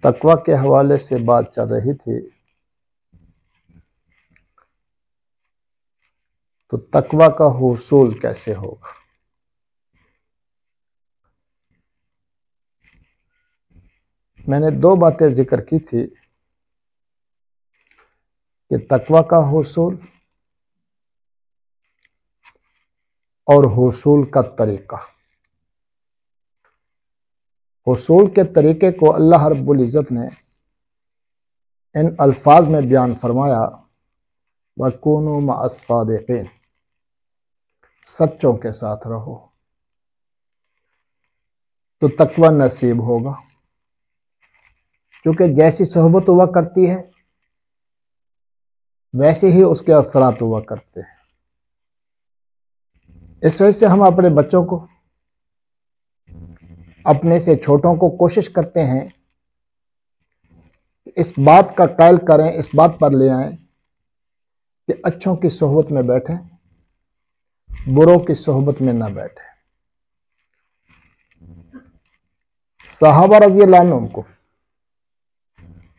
तकवा के हवाले से बात चल रही थी। तो तकवा का हुसूल कैसे होगा? मैंने दो बातें जिक्र की थी कि तकवा का हुसूल और हुसूल का तरीका। हुसूल के तरीके को अल्लाह रब्बुल इज़्ज़त ने इन अल्फाज में बयान फरमाया, वकूनू मअस सादिकीन, सच्चों के साथ रहो तो तकवा नसीब होगा। क्योंकि जैसी सोहबत हुआ करती है वैसे ही उसके असरात हुआ करते हैं। इस वजह से हम अपने बच्चों को, अपने से छोटों को कोशिश करते हैं इस बात का कायल करें, इस बात पर ले आएं कि अच्छों की सोहबत में बैठें, बुरों की सोहबत में ना बैठें। सहाबा रज़ी अल्लाह अन्हुम को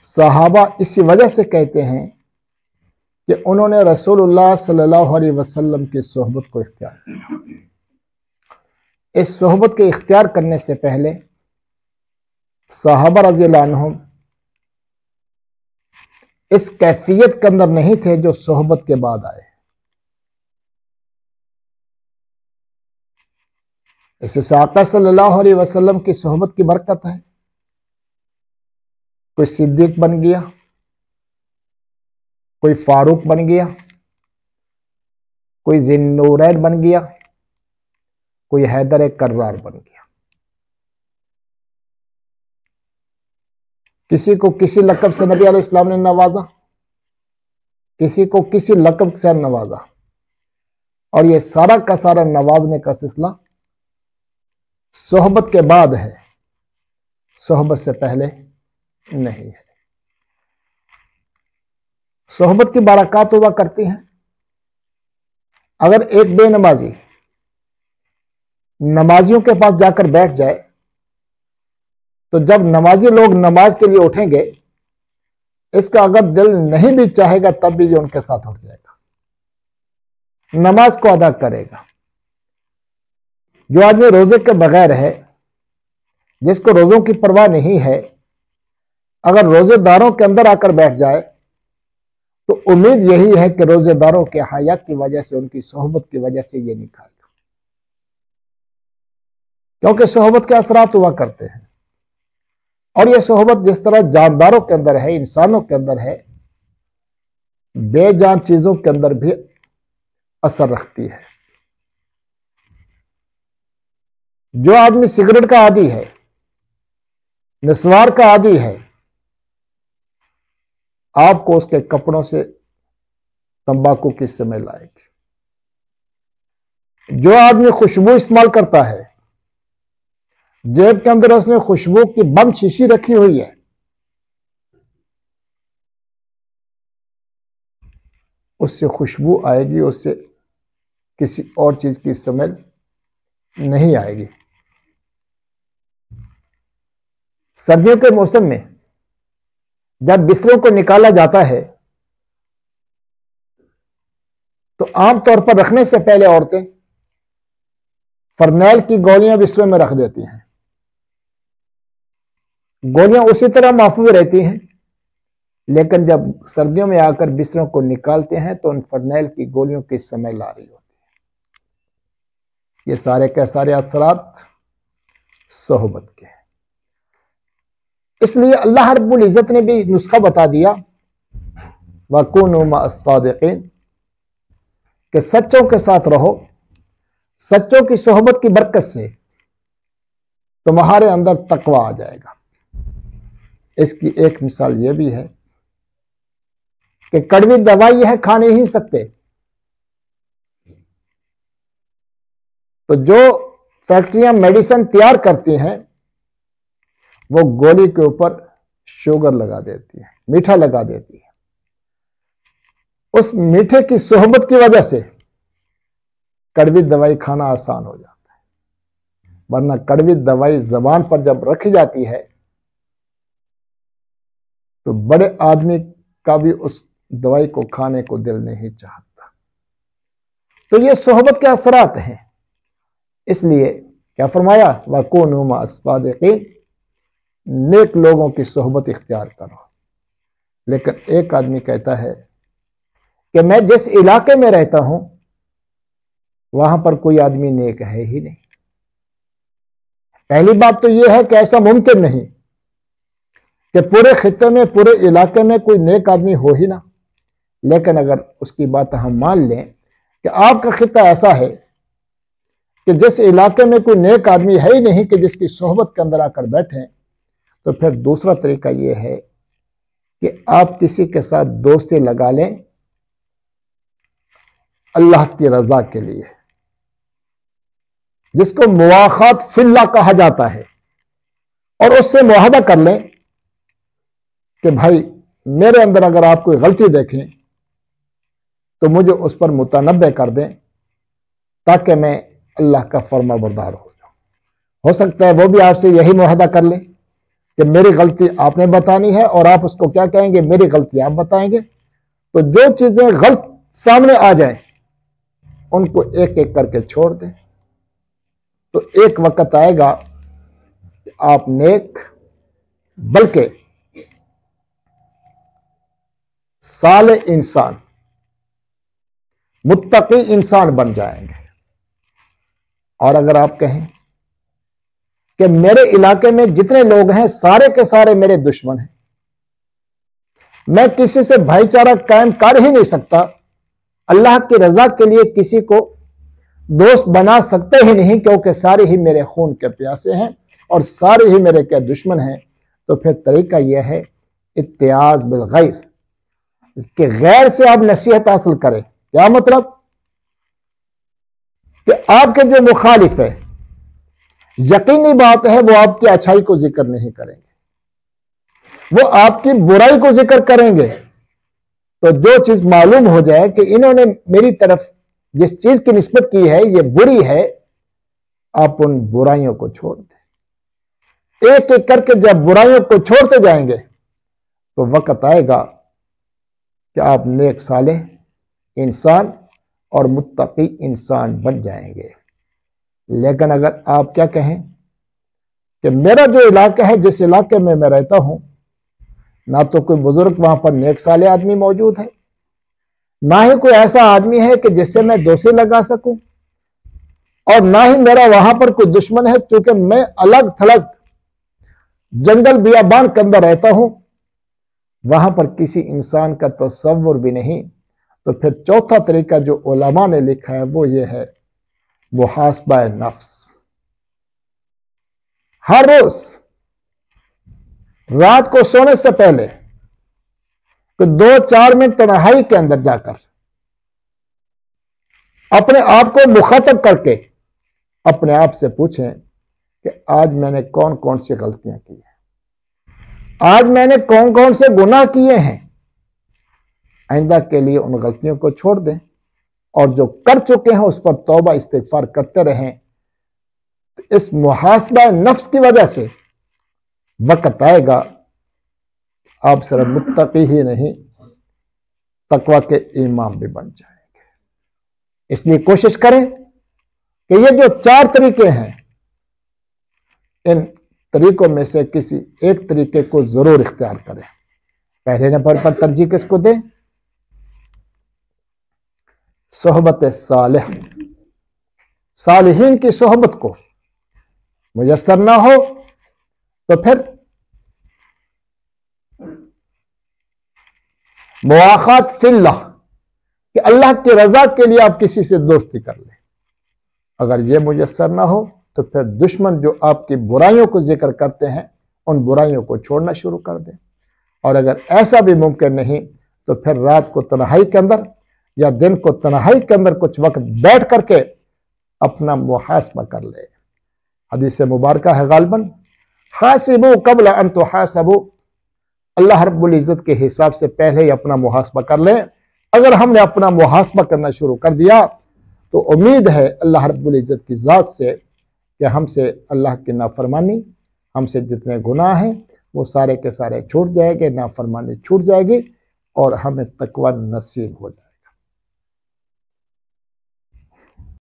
सहाबा इसी वजह से कहते हैं कि उन्होंने रसूलुल्लाह सल्लल्लाहु अलैहि वसल्लम की सोहबत को इख्तियार किया। इस सोहबत के इख्तियार करने से पहले सहाबा रज़ी अल्लाह अन्हुम इस कैफियत के अंदर नहीं थे जो सोहबत के बाद आए। इससे आका सल्लल्लाहु अलैहि वसल्लम की सोहबत की बरकत है। कोई सिद्दीक बन गया, कोई फारूक बन गया, कोई ज़िन्नूरैन बन गया, कोई हैदर कर्रार बन गया। किसी को किसी लक़ब से नबी अलैहि सलाम ने नवाजा, किसी को किसी लक़ब से नवाजा, और ये सारा का सारा नवाजने का सिलसिला सोहबत के बाद है, सोहबत से पहले नहीं है। सोहबत की बरक़ात हुआ करती हैं। अगर एक बेनमाजी नमाजियों के पास जाकर बैठ जाए तो जब नमाजी लोग नमाज के लिए उठेंगे, इसका अगर दिल नहीं भी चाहेगा तब भी ये उनके साथ उठ जाएगा, नमाज को अदा करेगा। जो आदमी रोजे के बगैर है, जिसको रोजों की परवाह नहीं है, अगर रोजेदारों के अंदर आकर बैठ जाए तो उम्मीद यही है कि रोजेदारों के हया की वजह से, उनकी सोहबत की वजह से ये नहीं खाएगा। क्योंकि सोहबत के असरात हुआ करते हैं, और यह सोहबत जिस तरह जानदारों के अंदर है, इंसानों के अंदर है, बेजान चीजों के अंदर भी असर रखती है। जो आदमी सिगरेट का आदी है, निस्वार का आदी है, आपको उसके कपड़ों से तंबाकू की स्मेल आएगी। जो आदमी खुशबू इस्तेमाल करता है, जेब के अंदर उसने खुशबू की बंद शीशी रखी हुई है, उससे खुशबू आएगी, उससे किसी और चीज की स्मेल नहीं आएगी। सर्दियों के मौसम में जब बिस्तरों को निकाला जाता है तो आमतौर पर रखने से पहले औरतें फरनैल की गोलियां बिस्तरों में रख देती हैं। गोलियां उसी तरह महफूज रहती हैं, लेकिन जब सर्दियों में आकर बिस्तरों को निकालते हैं तो उन फरनैल की गोलियों की स्मेल आ रही होती है। ये सारे के सारे असरात सोहबत के हैं। इसलिए अल्लाह रब्बुल इज़्ज़त ने भी नुस्खा बता दिया, वकूनू मअस सादिकीन, कि सच्चों के साथ रहो। सच्चों की सोहबत की बरकत से तुम्हारे अंदर तकवा आ जाएगा। इसकी एक मिसाल यह भी है कि कड़वी दवाई है, खा नहीं सकते, तो जो फैक्ट्रियां मेडिसिन तैयार करती हैं वो गोली के ऊपर शुगर लगा देती है, मीठा लगा देती है। उस मीठे की सोहबत की वजह से कड़वी दवाई खाना आसान हो जाता है, वरना कड़वी दवाई जबान पर जब रखी जाती है तो बड़े आदमी का भी उस दवाई को खाने को दिल नहीं चाहता। तो ये सोहबत के असरात हैं। इसलिए क्या फरमाया, वकूनू मअस-सादिकीन, नेक लोगों की सोहबत इख्तियार करो। लेकिन एक आदमी कहता है कि मैं जिस इलाके में रहता हूं वहां पर कोई आदमी नेक है ही नहीं। पहली बात तो यह है कि ऐसा मुमकिन नहीं कि पूरे खित्ते में, पूरे इलाके में कोई नेक आदमी हो ही ना। लेकिन अगर उसकी बात हम मान लें कि आपका खित्ता ऐसा है कि जिस इलाके में कोई नेक आदमी है ही नहीं कि जिसकी सोहबत के अंदर आकर बैठे, तो फिर दूसरा तरीका यह है कि आप किसी के साथ दोस्ती लगा लें अल्लाह की रजा के लिए, जिसको मुआखात फिल्लाह कहा जाता है, और उससे मुआहदा कर लें कि भाई मेरे अंदर अगर आप कोई गलती देखें तो मुझे उस पर मुतनब्बे कर दें ताकि मैं अल्लाह का फर्माबरदार हो जाऊं। हो सकता है वो भी आपसे यही मुआहदा कर ले कि मेरी गलती आपने बतानी है, और आप उसको क्या कहेंगे, मेरी गलती आप बताएंगे। तो जो चीजें गलत सामने आ जाए उनको एक एक करके छोड़ दें। तो एक वक्त आएगा कि आप नेक, बल्कि साले इंसान, मुत्तकी इंसान बन जाएंगे। और अगर आप कहें कि मेरे इलाके में जितने लोग हैं सारे के सारे मेरे दुश्मन हैं, मैं किसी से भाईचारा कायम कर ही नहीं सकता, अल्लाह की रजा के लिए किसी को दोस्त बना सकते ही नहीं, क्योंकि सारे ही मेरे खून के प्यासे हैं और सारे ही मेरे क्या दुश्मन हैं, तो फिर तरीका यह है इत्तियाज बिल गैर, कि गैर से आप नसीहत हासिल करें। क्या मतलब कि आपके जो मुखालिफ है, यकीनी बात है वो आपकी अच्छाई को जिक्र नहीं करेंगे, वो आपकी बुराई को जिक्र करेंगे। तो जो चीज मालूम हो जाए कि इन्होंने मेरी तरफ जिस चीज की निस्बत की है ये बुरी है, आप उन बुराइयों को छोड़ दें। एक एक करके जब बुराइयों को छोड़ते जाएंगे तो वक्त आएगा कि आप नेक सालेह इंसान और मुत्तकी इंसान बन जाएंगे। लेकिन अगर आप क्या कहें कि मेरा जो इलाका है, जिस इलाके में मैं रहता हूं, ना तो कोई बुजुर्ग वहां पर नेक साले आदमी मौजूद है, ना ही कोई ऐसा आदमी है कि जिससे मैं दोस्ती लगा सकूं, और ना ही मेरा वहां पर कोई दुश्मन है, क्योंकि मैं अलग थलग जंगल बियाबान के अंदर रहता हूं, वहां पर किसी इंसान का तसव्वुर भी नहीं। तो फिर चौथा तरीका जो उलमा ने लिखा है वो ये है मुहासबा नफ्स। हर रोज रात को सोने से पहले तो 2-4 मिनट तन्हाई के अंदर जाकर अपने आप को मुखातब करके अपने आप से पूछें कि आज मैंने कौन कौन सी गलतियां की हैं, आज मैंने कौन कौन से गुनाह किए हैं। आइंदा के लिए उन गलतियों को छोड़ दें, और जो कर चुके हैं उस पर तौबा इस्तिगफार करते रहें। तो इस मुहासबा नफ्स की वजह से वक्त आएगा आप सिर्फ मुत्तकी ही नहीं, तकवा के इमाम भी बन जाएंगे। इसलिए कोशिश करें कि ये जो 4 तरीके हैं, इन तरीकों में से किसी एक तरीके को जरूर इख्तियार करें। पहले नंबर पर तरजीह किसको दें? सोहबत सालिह, सालिहीन की सोहबत को मुयस्सर ना हो तो फिर मुआखात फिल्लाह, कि अल्लाह की रजा के लिए आप किसी से दोस्ती कर लें। अगर यह मुयस्सर ना हो तो फिर दुश्मन जो आपकी बुराइयों को जिक्र करते हैं उन बुराइयों को छोड़ना शुरू कर दें। और अगर ऐसा भी मुमकिन नहीं तो फिर रात को तन्हाई के अंदर या दिन को तन्हाई के अंदर कुछ वक्त बैठ करके अपना मुहासबा कर ले। हदीस मुबारक है गालिबन, हासिबू कब्ल अन तुहासबू, अल्लाह रब्बुल इज्जत के हिसाब से पहले ही अपना मुहासबा कर लें। अगर हमने अपना मुहासबा करना शुरू कर दिया तो उम्मीद है अल्लाह रब्बुल इज्जत की ज़ात से कि हमसे अल्लाह की नाफरमानी, हमसे जितने गुनाह हैं वो सारे के सारे छूट जाएंगे, नाफरमानी छूट जाएगी और हमें तकवा नसीब हो जाएगा।